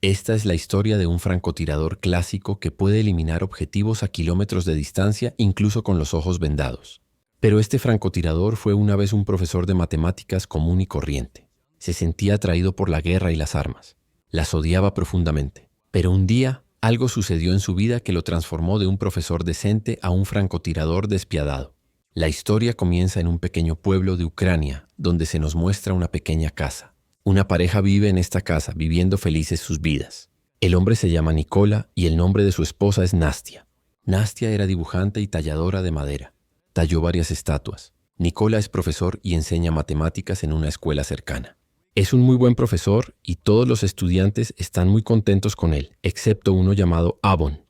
Esta es la historia de un francotirador clásico que puede eliminar objetivos a kilómetros de distancia incluso con los ojos vendados. Pero este francotirador fue una vez un profesor de matemáticas común y corriente. Se sentía atraído por la guerra y las armas. Las odiaba profundamente. Pero un día, algo sucedió en su vida que lo transformó de un profesor decente a un francotirador despiadado. La historia comienza en un pequeño pueblo de Ucrania, donde se nos muestra una pequeña casa. Una pareja vive en esta casa, viviendo felices sus vidas. El hombre se llama Nikola y el nombre de su esposa es Nastia. Nastia era dibujante y talladora de madera. Talló varias estatuas. Nikola es profesor y enseña matemáticas en una escuela cercana. Es un muy buen profesor y todos los estudiantes están muy contentos con él, excepto uno llamado Avon.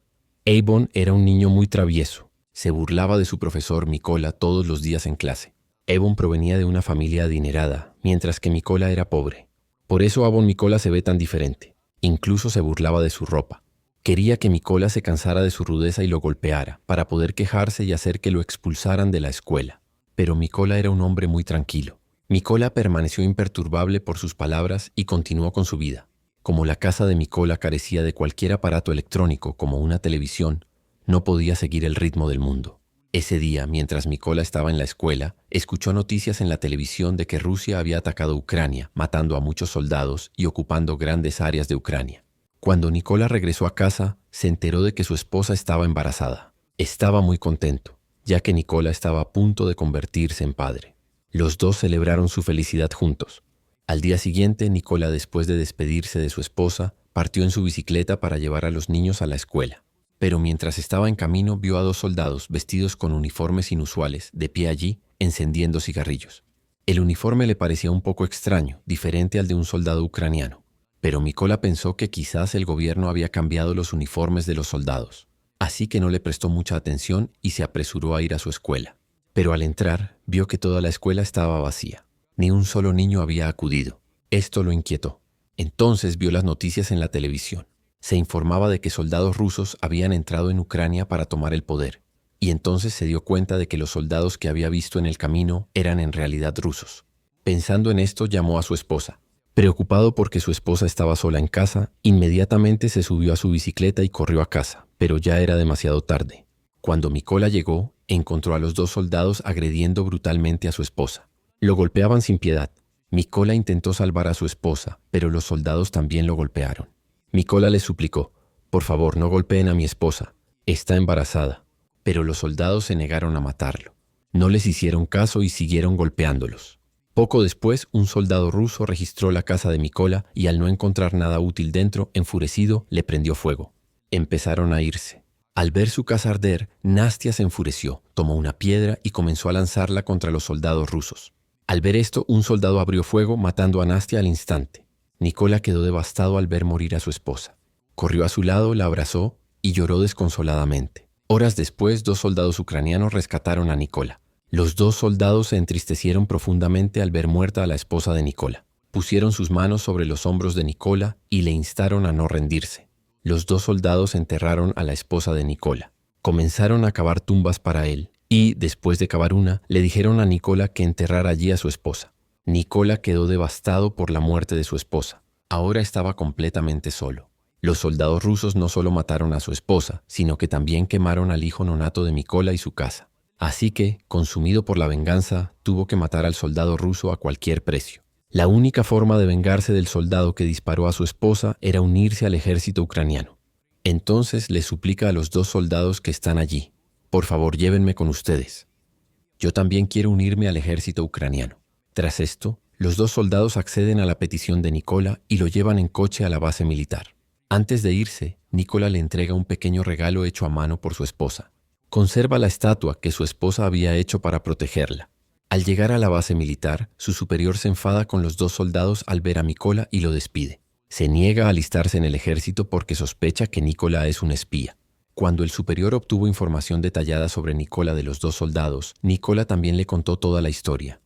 Avon era un niño muy travieso. Se burlaba de su profesor Nikola todos los días en clase. Avon provenía de una familia adinerada, mientras que Nikola era pobre. Por eso Avon Nikola se ve tan diferente. Incluso se burlaba de su ropa. Quería que Nikola se cansara de su rudeza y lo golpeara, para poder quejarse y hacer que lo expulsaran de la escuela. Pero Nikola era un hombre muy tranquilo. Nikola permaneció imperturbable por sus palabras y continuó con su vida. Como la casa de Nikola carecía de cualquier aparato electrónico como una televisión, no podía seguir el ritmo del mundo. Ese día, mientras Nikola estaba en la escuela, escuchó noticias en la televisión de que Rusia había atacado Ucrania, matando a muchos soldados y ocupando grandes áreas de Ucrania. Cuando Nikola regresó a casa, se enteró de que su esposa estaba embarazada. Estaba muy contento, ya que Nikola estaba a punto de convertirse en padre. Los dos celebraron su felicidad juntos. Al día siguiente, Nikola, después de despedirse de su esposa, partió en su bicicleta para llevar a los niños a la escuela. Pero mientras estaba en camino, vio a dos soldados vestidos con uniformes inusuales, de pie allí, encendiendo cigarrillos. El uniforme le parecía un poco extraño, diferente al de un soldado ucraniano. Pero Nikola pensó que quizás el gobierno había cambiado los uniformes de los soldados. Así que no le prestó mucha atención y se apresuró a ir a su escuela. Pero al entrar, vio que toda la escuela estaba vacía. Ni un solo niño había acudido. Esto lo inquietó. Entonces vio las noticias en la televisión. Se informaba de que soldados rusos habían entrado en Ucrania para tomar el poder, y entonces se dio cuenta de que los soldados que había visto en el camino eran en realidad rusos. Pensando en esto, llamó a su esposa. Preocupado porque su esposa estaba sola en casa, inmediatamente se subió a su bicicleta y corrió a casa, pero ya era demasiado tarde. Cuando Nikola llegó, encontró a los dos soldados agrediendo brutalmente a su esposa. Lo golpeaban sin piedad. Nikola intentó salvar a su esposa, pero los soldados también lo golpearon. Nikola les suplicó: «Por favor, no golpeen a mi esposa. Está embarazada». Pero los soldados se negaron a matarlo. No les hicieron caso y siguieron golpeándolos. Poco después, un soldado ruso registró la casa de Nikola y al no encontrar nada útil dentro, enfurecido, le prendió fuego. Empezaron a irse. Al ver su casa arder, Nastia se enfureció, tomó una piedra y comenzó a lanzarla contra los soldados rusos. Al ver esto, un soldado abrió fuego, matando a Nastia al instante. Nikola quedó devastado al ver morir a su esposa. Corrió a su lado, la abrazó y lloró desconsoladamente. Horas después, dos soldados ucranianos rescataron a Nikola. Los dos soldados se entristecieron profundamente al ver muerta a la esposa de Nikola. Pusieron sus manos sobre los hombros de Nikola y le instaron a no rendirse. Los dos soldados enterraron a la esposa de Nikola. Comenzaron a cavar tumbas para él y, después de cavar una, le dijeron a Nikola que enterrara allí a su esposa. Nikola quedó devastado por la muerte de su esposa. Ahora estaba completamente solo. Los soldados rusos no solo mataron a su esposa, sino que también quemaron al hijo nonato de Nikola y su casa. Así que, consumido por la venganza, tuvo que matar al soldado ruso a cualquier precio. La única forma de vengarse del soldado que disparó a su esposa era unirse al ejército ucraniano. Entonces le suplica a los dos soldados que están allí: «Por favor, llévenme con ustedes. Yo también quiero unirme al ejército ucraniano». Tras esto, los dos soldados acceden a la petición de Nikola y lo llevan en coche a la base militar. Antes de irse, Nikola le entrega un pequeño regalo hecho a mano por su esposa. Conserva la estatua que su esposa había hecho para protegerla. Al llegar a la base militar, su superior se enfada con los dos soldados al ver a Nikola y lo despide. Se niega a alistarse en el ejército porque sospecha que Nikola es un espía. Cuando el superior obtuvo información detallada sobre Nikola de los dos soldados, Nikola también le contó toda la historia.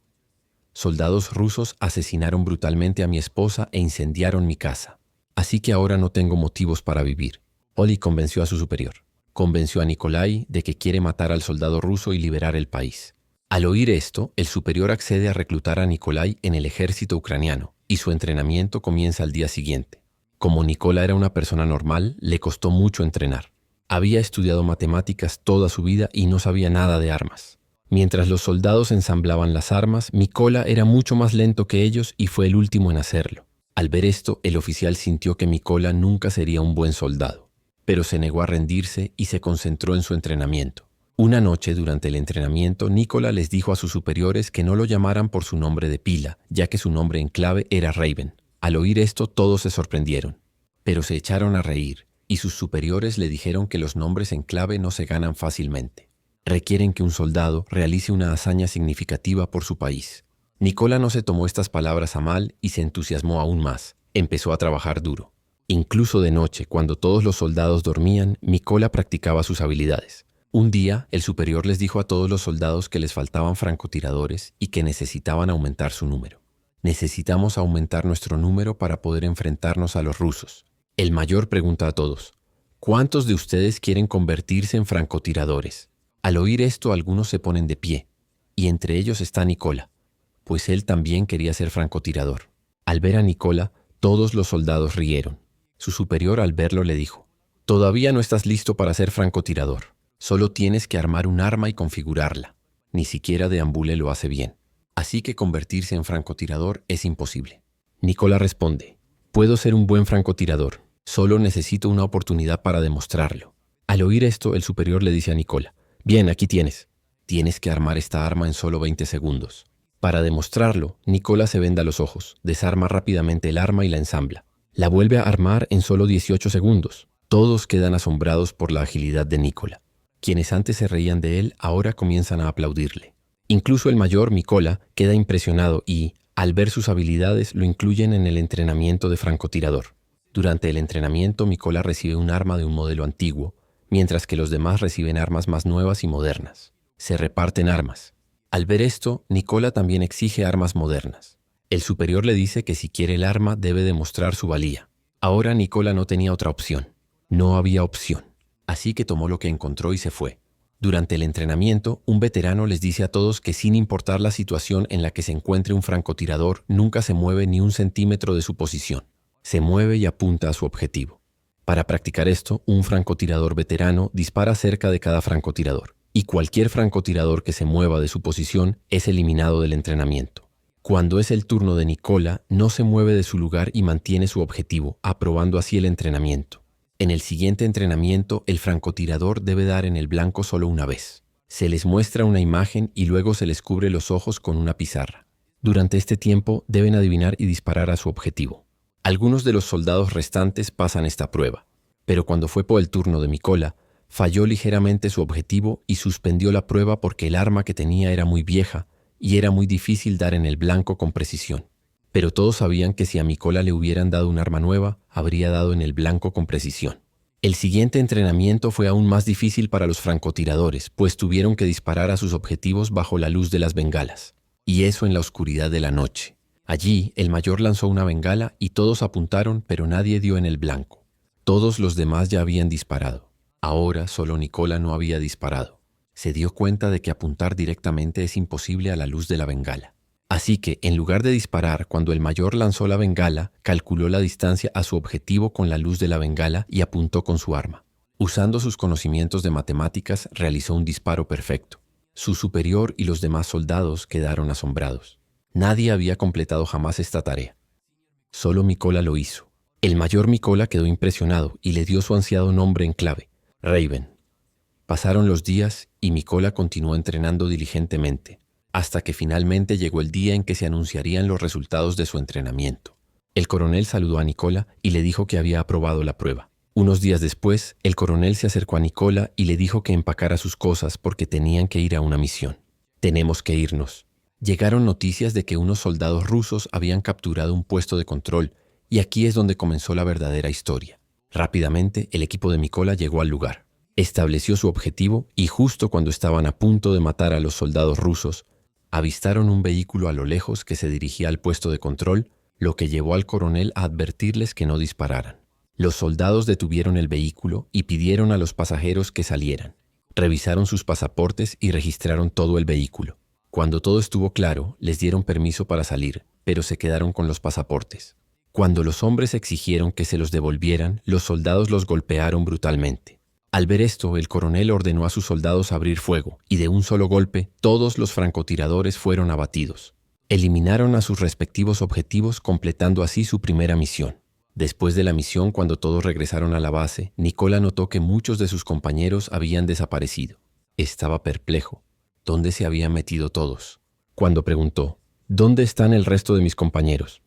«Soldados rusos asesinaron brutalmente a mi esposa e incendiaron mi casa. Así que ahora no tengo motivos para vivir». Oli convenció a su superior. Convenció a Nikolai de que quiere matar al soldado ruso y liberar el país. Al oír esto, el superior accede a reclutar a Nikolai en el ejército ucraniano y su entrenamiento comienza al día siguiente. Como Nicola era una persona normal, le costó mucho entrenar. Había estudiado matemáticas toda su vida y no sabía nada de armas. Mientras los soldados ensamblaban las armas, Nicola era mucho más lento que ellos y fue el último en hacerlo. Al ver esto, el oficial sintió que Nicola nunca sería un buen soldado, pero se negó a rendirse y se concentró en su entrenamiento. Una noche, durante el entrenamiento, Nicola les dijo a sus superiores que no lo llamaran por su nombre de pila, ya que su nombre en clave era Raven. Al oír esto, todos se sorprendieron, pero se echaron a reír, y sus superiores le dijeron que los nombres en clave no se ganan fácilmente. Requieren que un soldado realice una hazaña significativa por su país. Nicola no se tomó estas palabras a mal y se entusiasmó aún más. Empezó a trabajar duro. Incluso de noche, cuando todos los soldados dormían, Nicola practicaba sus habilidades. Un día, el superior les dijo a todos los soldados que les faltaban francotiradores y que necesitaban aumentar su número. Necesitamos aumentar nuestro número para poder enfrentarnos a los rusos. El mayor pregunta a todos: ¿cuántos de ustedes quieren convertirse en francotiradores? Al oír esto, algunos se ponen de pie, y entre ellos está Nicola, pues él también quería ser francotirador. Al ver a Nicola, todos los soldados rieron. Su superior, al verlo, le dijo: «Todavía no estás listo para ser francotirador. Solo tienes que armar un arma y configurarla. Ni siquiera Deambule lo hace bien. Así que convertirse en francotirador es imposible». Nicola responde: «Puedo ser un buen francotirador. Solo necesito una oportunidad para demostrarlo». Al oír esto, el superior le dice a Nicola: «Bien, aquí tienes. Tienes que armar esta arma en solo 20 segundos». Para demostrarlo, Nicola se venda los ojos, desarma rápidamente el arma y la ensambla. La vuelve a armar en solo 18 segundos. Todos quedan asombrados por la agilidad de Nicola. Quienes antes se reían de él, ahora comienzan a aplaudirle. Incluso el mayor, Nicola, queda impresionado y, al ver sus habilidades, lo incluyen en el entrenamiento de francotirador. Durante el entrenamiento, Nicola recibe un arma de un modelo antiguo, mientras que los demás reciben armas más nuevas y modernas. Se reparten armas. Al ver esto, Nicola también exige armas modernas. El superior le dice que si quiere el arma debe demostrar su valía. Ahora Nicola no tenía otra opción. No había opción. Así que tomó lo que encontró y se fue. Durante el entrenamiento, un veterano les dice a todos que sin importar la situación en la que se encuentre un francotirador, nunca se mueve ni un centímetro de su posición. Se mueve y apunta a su objetivo. Para practicar esto, un francotirador veterano dispara cerca de cada francotirador, y cualquier francotirador que se mueva de su posición es eliminado del entrenamiento. Cuando es el turno de Nicola, no se mueve de su lugar y mantiene su objetivo, aprobando así el entrenamiento. En el siguiente entrenamiento, el francotirador debe dar en el blanco solo una vez. Se les muestra una imagen y luego se les cubre los ojos con una pizarra. Durante este tiempo, deben adivinar y disparar a su objetivo. Algunos de los soldados restantes pasan esta prueba, pero cuando fue por el turno de Nicola, falló ligeramente su objetivo y suspendió la prueba porque el arma que tenía era muy vieja y era muy difícil dar en el blanco con precisión. Pero todos sabían que si a Nicola le hubieran dado un arma nueva, habría dado en el blanco con precisión. El siguiente entrenamiento fue aún más difícil para los francotiradores, pues tuvieron que disparar a sus objetivos bajo la luz de las bengalas, y eso en la oscuridad de la noche. Allí, el mayor lanzó una bengala y todos apuntaron, pero nadie dio en el blanco. Todos los demás ya habían disparado. Ahora solo Nicola no había disparado. Se dio cuenta de que apuntar directamente es imposible a la luz de la bengala. Así que, en lugar de disparar, cuando el mayor lanzó la bengala, calculó la distancia a su objetivo con la luz de la bengala y apuntó con su arma. Usando sus conocimientos de matemáticas, realizó un disparo perfecto. Su superior y los demás soldados quedaron asombrados. Nadie había completado jamás esta tarea. Solo Nicola lo hizo. El mayor Nicola quedó impresionado y le dio su ansiado nombre en clave: Raven. Pasaron los días y Nicola continuó entrenando diligentemente, hasta que finalmente llegó el día en que se anunciarían los resultados de su entrenamiento. El coronel saludó a Nicola y le dijo que había aprobado la prueba. Unos días después, el coronel se acercó a Nicola y le dijo que empacara sus cosas porque tenían que ir a una misión. «Tenemos que irnos». Llegaron noticias de que unos soldados rusos habían capturado un puesto de control, y aquí es donde comenzó la verdadera historia. Rápidamente, el equipo de Nicola llegó al lugar. Estableció su objetivo y justo cuando estaban a punto de matar a los soldados rusos, avistaron un vehículo a lo lejos que se dirigía al puesto de control, lo que llevó al coronel a advertirles que no dispararan. Los soldados detuvieron el vehículo y pidieron a los pasajeros que salieran. Revisaron sus pasaportes y registraron todo el vehículo. Cuando todo estuvo claro, les dieron permiso para salir, pero se quedaron con los pasaportes. Cuando los hombres exigieron que se los devolvieran, los soldados los golpearon brutalmente. Al ver esto, el coronel ordenó a sus soldados abrir fuego, y de un solo golpe, todos los francotiradores fueron abatidos. Eliminaron a sus respectivos objetivos, completando así su primera misión. Después de la misión, cuando todos regresaron a la base, Nicola notó que muchos de sus compañeros habían desaparecido. Estaba perplejo. ¿Dónde se habían metido todos? Cuando preguntó, ¿dónde están el resto de mis compañeros?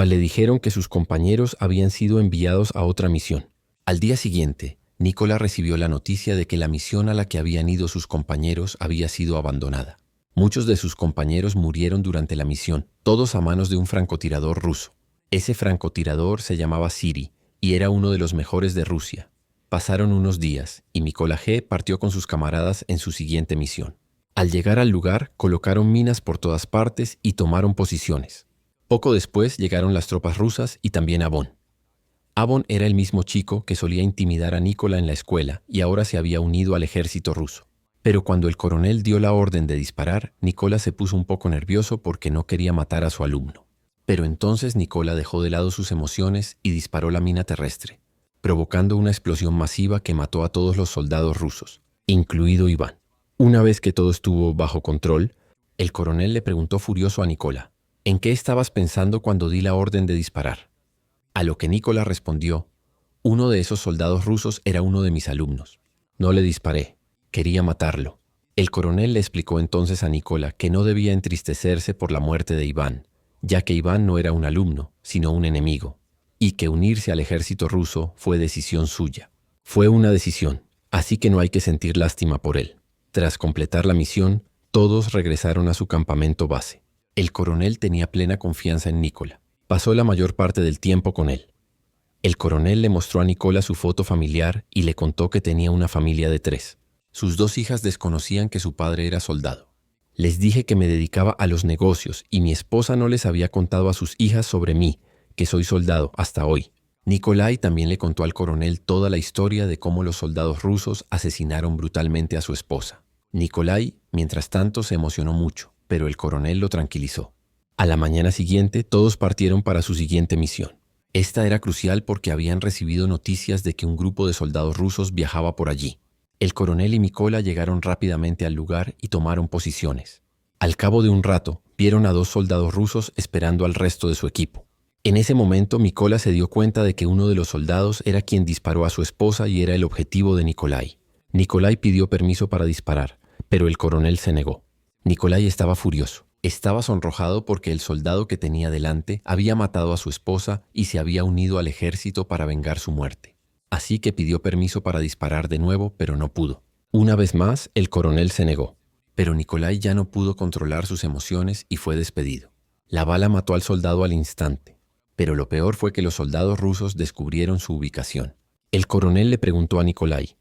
Le dijeron que sus compañeros habían sido enviados a otra misión. Al día siguiente, Nicola recibió la noticia de que la misión a la que habían ido sus compañeros había sido abandonada. Muchos de sus compañeros murieron durante la misión, todos a manos de un francotirador ruso. Ese francotirador se llamaba Siri y era uno de los mejores de Rusia. Pasaron unos días y Mykola G partió con sus camaradas en su siguiente misión. Al llegar al lugar, colocaron minas por todas partes y tomaron posiciones. Poco después llegaron las tropas rusas y también Avon. Avon era el mismo chico que solía intimidar a Nicola en la escuela y ahora se había unido al ejército ruso. Pero cuando el coronel dio la orden de disparar, Nicola se puso un poco nervioso porque no quería matar a su alumno. Pero entonces Nicola dejó de lado sus emociones y disparó la mina terrestre, provocando una explosión masiva que mató a todos los soldados rusos, incluido Iván. Una vez que todo estuvo bajo control, el coronel le preguntó furioso a Nicola, ¿en qué estabas pensando cuando di la orden de disparar? A lo que Nicola respondió, uno de esos soldados rusos era uno de mis alumnos. No le disparé. Quería matarlo. El coronel le explicó entonces a Nicola que no debía entristecerse por la muerte de Iván, ya que Iván no era un alumno, sino un enemigo, y que unirse al ejército ruso fue decisión suya. Fue una decisión, así que no hay que sentir lástima por él. Tras completar la misión, todos regresaron a su campamento base. El coronel tenía plena confianza en Nicola. Pasó la mayor parte del tiempo con él. El coronel le mostró a Nicola su foto familiar y le contó que tenía una familia de 3. Sus 2 hijas desconocían que su padre era soldado. Les dije que me dedicaba a los negocios y mi esposa no les había contado a sus hijas sobre mí, que soy soldado hasta hoy. Nikolai también le contó al coronel toda la historia de cómo los soldados rusos asesinaron brutalmente a su esposa. Nikolai, mientras tanto, se emocionó mucho, pero el coronel lo tranquilizó. A la mañana siguiente, todos partieron para su siguiente misión. Esta era crucial porque habían recibido noticias de que un grupo de soldados rusos viajaba por allí. El coronel y Mykola llegaron rápidamente al lugar y tomaron posiciones. Al cabo de un rato, vieron a 2 soldados rusos esperando al resto de su equipo. En ese momento, Mykola se dio cuenta de que uno de los soldados era quien disparó a su esposa y era el objetivo de Nikolai. Nikolai pidió permiso para disparar, pero el coronel se negó. Nikolai estaba furioso. Estaba sonrojado porque el soldado que tenía delante había matado a su esposa y se había unido al ejército para vengar su muerte. Así que pidió permiso para disparar de nuevo, pero no pudo. Una vez más, el coronel se negó. Pero Nikolai ya no pudo controlar sus emociones y fue despedido. La bala mató al soldado al instante. Pero lo peor fue que los soldados rusos descubrieron su ubicación. El coronel le preguntó a Nikolai,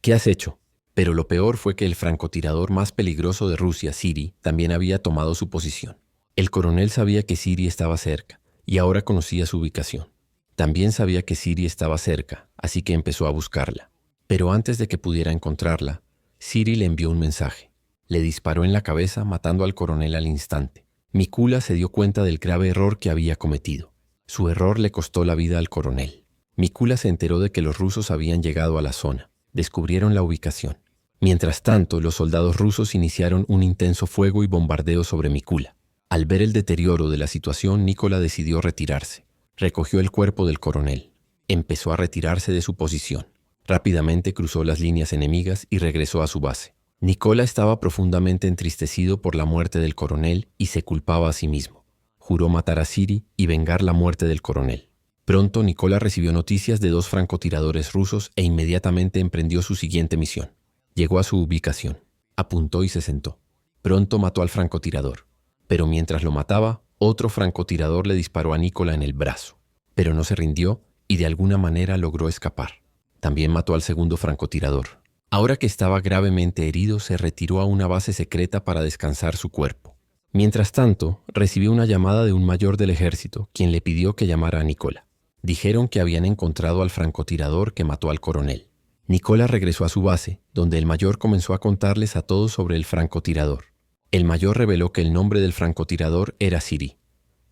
¿qué has hecho? Pero lo peor fue que el francotirador más peligroso de Rusia, Siri, también había tomado su posición. El coronel sabía que Siri estaba cerca y ahora conocía su ubicación. También sabía que Siri estaba cerca, así que empezó a buscarla. Pero antes de que pudiera encontrarla, Siri le envió un mensaje. Le disparó en la cabeza, matando al coronel al instante. Mykola se dio cuenta del grave error que había cometido. Su error le costó la vida al coronel. Mykola se enteró de que los rusos habían llegado a la zona. Descubrieron la ubicación. Mientras tanto, los soldados rusos iniciaron un intenso fuego y bombardeo sobre Mykola. Al ver el deterioro de la situación, Mykola decidió retirarse. Recogió el cuerpo del coronel. Empezó a retirarse de su posición. Rápidamente cruzó las líneas enemigas y regresó a su base. Mykola estaba profundamente entristecido por la muerte del coronel y se culpaba a sí mismo. Juró matar a Siri y vengar la muerte del coronel. Pronto Mykola recibió noticias de 2 francotiradores rusos e inmediatamente emprendió su siguiente misión. Llegó a su ubicación. Apuntó y se sentó. Pronto mató al francotirador. Pero mientras lo mataba, otro francotirador le disparó a Mykola en el brazo. Pero no se rindió y de alguna manera logró escapar. También mató al segundo francotirador. Ahora que estaba gravemente herido, se retiró a una base secreta para descansar su cuerpo. Mientras tanto, recibió una llamada de un mayor del ejército, quien le pidió que llamara a Mykola. Dijeron que habían encontrado al francotirador que mató al coronel. Mykola regresó a su base, donde el mayor comenzó a contarles a todos sobre el francotirador. El mayor reveló que el nombre del francotirador era Siri.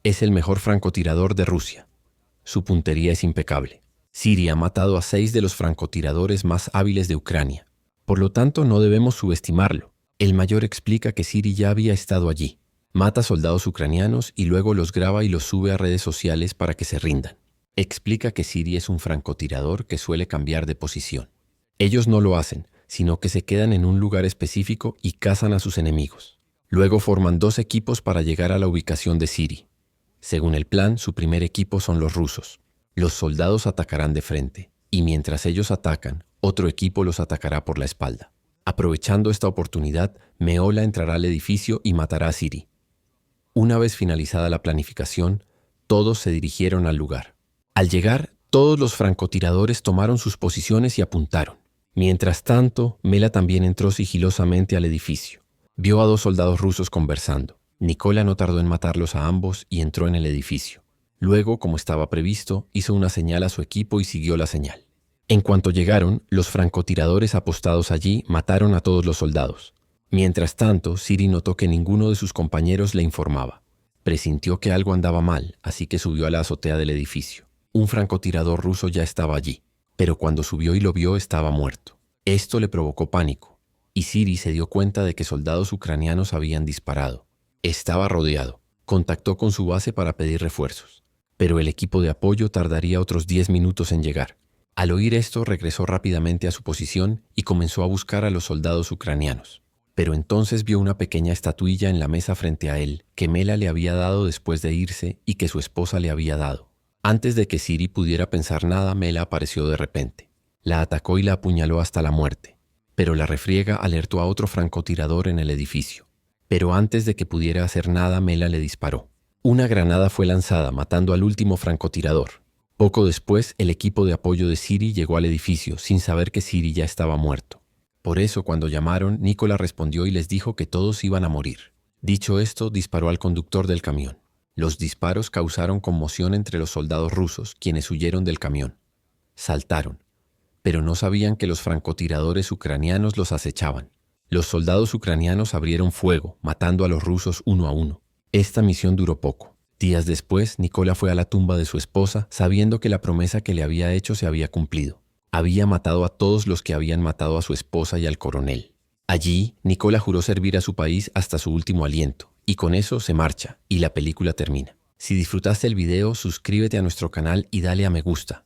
Es el mejor francotirador de Rusia. Su puntería es impecable. Siri ha matado a 6 de los francotiradores más hábiles de Ucrania. Por lo tanto, no debemos subestimarlo. El mayor explica que Siri ya había estado allí. Mata soldados ucranianos y luego los graba y los sube a redes sociales para que se rindan. Explica que Siri es un francotirador que suele cambiar de posición. Ellos no lo hacen, sino que se quedan en un lugar específico y cazan a sus enemigos. Luego forman 2 equipos para llegar a la ubicación de Siri. Según el plan, su primer equipo son los rusos. Los soldados atacarán de frente, y mientras ellos atacan, otro equipo los atacará por la espalda. Aprovechando esta oportunidad, Meola entrará al edificio y matará a Siri. Una vez finalizada la planificación, todos se dirigieron al lugar. Al llegar, todos los francotiradores tomaron sus posiciones y apuntaron. Mientras tanto, Mela también entró sigilosamente al edificio. Vio a 2 soldados rusos conversando. Nikola no tardó en matarlos a ambos y entró en el edificio. Luego, como estaba previsto, hizo una señal a su equipo y siguió la señal. En cuanto llegaron, los francotiradores apostados allí mataron a todos los soldados. Mientras tanto, Siri notó que ninguno de sus compañeros le informaba. Presintió que algo andaba mal, así que subió a la azotea del edificio. Un francotirador ruso ya estaba allí, pero cuando subió y lo vio estaba muerto. Esto le provocó pánico, y Siri se dio cuenta de que soldados ucranianos habían disparado. Estaba rodeado. Contactó con su base para pedir refuerzos, pero el equipo de apoyo tardaría otros 10 minutos en llegar. Al oír esto, regresó rápidamente a su posición y comenzó a buscar a los soldados ucranianos. Pero entonces vio una pequeña estatuilla en la mesa frente a él que Mela le había dado después de irse y que su esposa le había dado. Antes de que Siri pudiera pensar nada, Mela apareció de repente. La atacó y la apuñaló hasta la muerte, pero la refriega alertó a otro francotirador en el edificio. Pero antes de que pudiera hacer nada, Mela le disparó. Una granada fue lanzada, matando al último francotirador. Poco después, el equipo de apoyo de Siri llegó al edificio, sin saber que Siri ya estaba muerto. Por eso, cuando llamaron, Nikola respondió y les dijo que todos iban a morir. Dicho esto, disparó al conductor del camión. Los disparos causaron conmoción entre los soldados rusos, quienes huyeron del camión. Saltaron, pero no sabían que los francotiradores ucranianos los acechaban. Los soldados ucranianos abrieron fuego, matando a los rusos uno a uno. Esta misión duró poco. Días después, Nikola fue a la tumba de su esposa, sabiendo que la promesa que le había hecho se había cumplido. Había matado a todos los que habían matado a su esposa y al coronel. Allí, Nikola juró servir a su país hasta su último aliento, y con eso se marcha, y la película termina. Si disfrutaste el video, suscríbete a nuestro canal y dale a me gusta.